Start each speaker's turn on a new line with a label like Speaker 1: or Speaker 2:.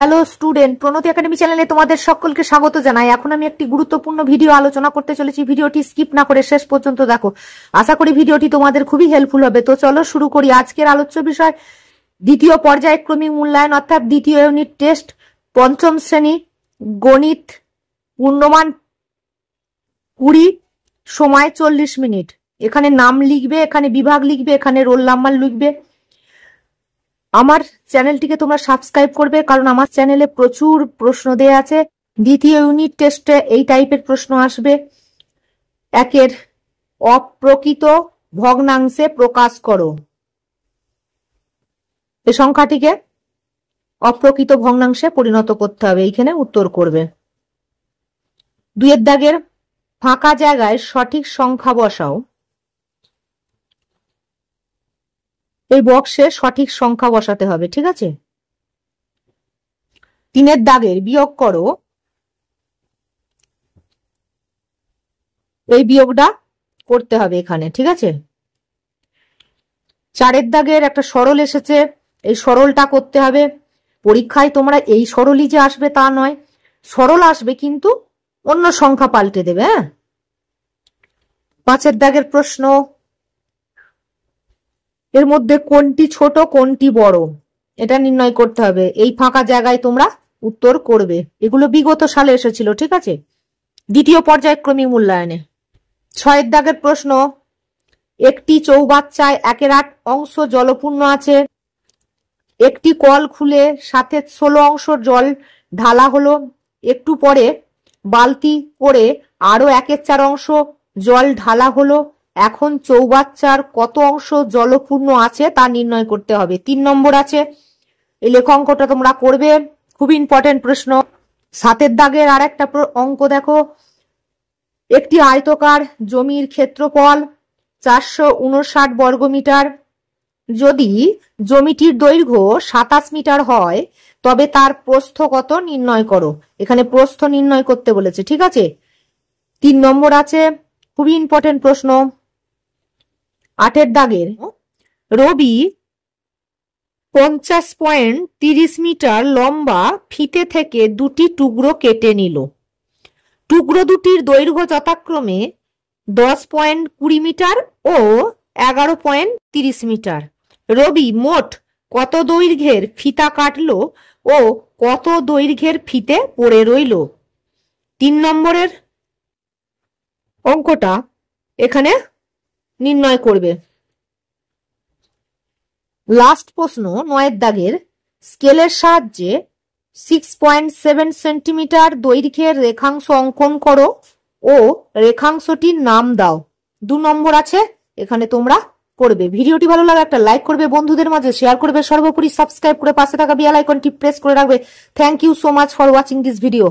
Speaker 1: Hello student, প্রণতি academy চ্যানেলে তোমাদের সকলকে স্বাগত জানাই। এখন আমি একটি গুরুত্বপূর্ণ ভিডিও আলোচনা করতে চলেছি। ভিডিওটি স্কিপ না করে শেষ পর্যন্ত দেখো। আশা করি ভিডিওটি তোমাদের খুবই হেল্পফুল হবে। তো চলো শুরু করি। আজকের আলোচ্য বিষয় দ্বিতীয় পর্যায়ক্রমিক মূল্যায়ন অর্থাৎ দ্বিতীয় ইউনিট টেস্ট, পঞ্চম শ্রেণী, গণিত, পূর্ণমান 20, সময় 40 মিনিট। এখানে নাম লিখবে, এখানে বিভাগ লিখবে, এখানে রোল নাম্বার লিখবে। আমার চ্যানেলটিকে তোমরা সাবস্ক্রাইব করবে, কারণ আমার চ্যানেলে প্রচুর প্রশ্ন দেয়া আছে। দ্বিতীয় ইউনিট টেস্টে এই টাইপের প্রশ্ন আসবে। একের অপ্রকৃত ভগ্নাংশে প্রকাশ করো। এই সংখ্যাটিকে অপ্রকৃত ভগ্নাংশে পরিণত করতে হবে, এইখানে উত্তর করবে। 2 দাগের ফাঁকা জায়গায় সঠিক সংখ্যা বসাও। এই বক্সে সঠিক সংখ্যা বসাতে হবে, ঠিক আছে। 3 দাগের বিয়োগ করো। এই বিয়োগটা করতে হবে এখানে, ঠিক আছে। 4 দাগের একটা সরল এসেছে, এই সরলটা করতে হবে। পরীক্ষায় তোমরা এই সরলই যে আসবে তা নয়, সরল আসবে কিন্তু অন্য সংখ্যা পাল্টে দেবে। হ্যাঁ, 5 দাগের প্রশ্ন, এর মধ্যে কোনটি ছোট কোনটি বড় এটা নির্ণয় করতে হবে। এই ফাঁকা জায়গায় তোমরা উত্তর করবে। এগুলো বিগত সালে এসেছিল, ঠিক আছে, দ্বিতীয় পর্যায়ক্রমিক মূল্যায়নে। 6 দাগের প্রশ্ন, একটি চৌবাচ্চায় 1/8 অংশ জলপূর্ণ আছে। একটি কল খুলে সাথে 16 অংশ জল ঢালা হলো। একটু পরে বালতি করে আরো 1/4 অংশ জল ঢালা হলো। এখন চৌবাচ্চার কত অংশ জলপূর্ণ আছে তা নির্ণয় করতে হবে। 3 নম্বর আছে, এই লেখ অঙ্কটা তোমরা করবে, খুব ইম্পর্টেন্ট প্রশ্ন। 7 দাগের আর একটা অঙ্ক দেখো। একটি আয়তকার জমির ক্ষেত্রফল 459 বর্গমিটার। যদি জমিটির দৈর্ঘ্য 27 মিটার হয় তবে তার প্রস্থ কত নির্ণয় করো। এখানে প্রস্থ নির্ণয় করতে বলেছে, ঠিক আছে। 3 নম্বর আছে, খুবই ইম্পর্টেন্ট প্রশ্ন। 8 দাগের, রবি 50.30 মিটার লম্বা ফিতে থেকে 2টি টুকরো কেটে নিল। টুকরো দুটির দৈর্ঘ্য যথাক্রমে 10.20 মিটার ও 11.30 মিটার। রবি মোট কত দৈর্ঘ্যের ফিতা কাটলো ও কত দৈর্ঘ্যের ফিতে পড়ে রইল। 3 নম্বরের অঙ্কটা এখানে নির্ণয় করবে। লাস্ট প্রশ্ন 9 দাগের, স্কেলের সাহায্যে 6.7 সেন্টিমিটার দৈর্ঘ্যের রেখাংশ অঙ্কন করো ও রেখাংশটির নাম দাও। 2 নম্বর আছে, এখানে তোমরা করবে। ভিডিওটি ভালো লাগে একটা লাইক করবে, বন্ধুদের মাঝে শেয়ার করবে, সর্বোপরি সাবস্ক্রাইব করে পাশে থাকা বেল আইকনটি প্রেস করে রাখবে। Thank you so much for watching this video.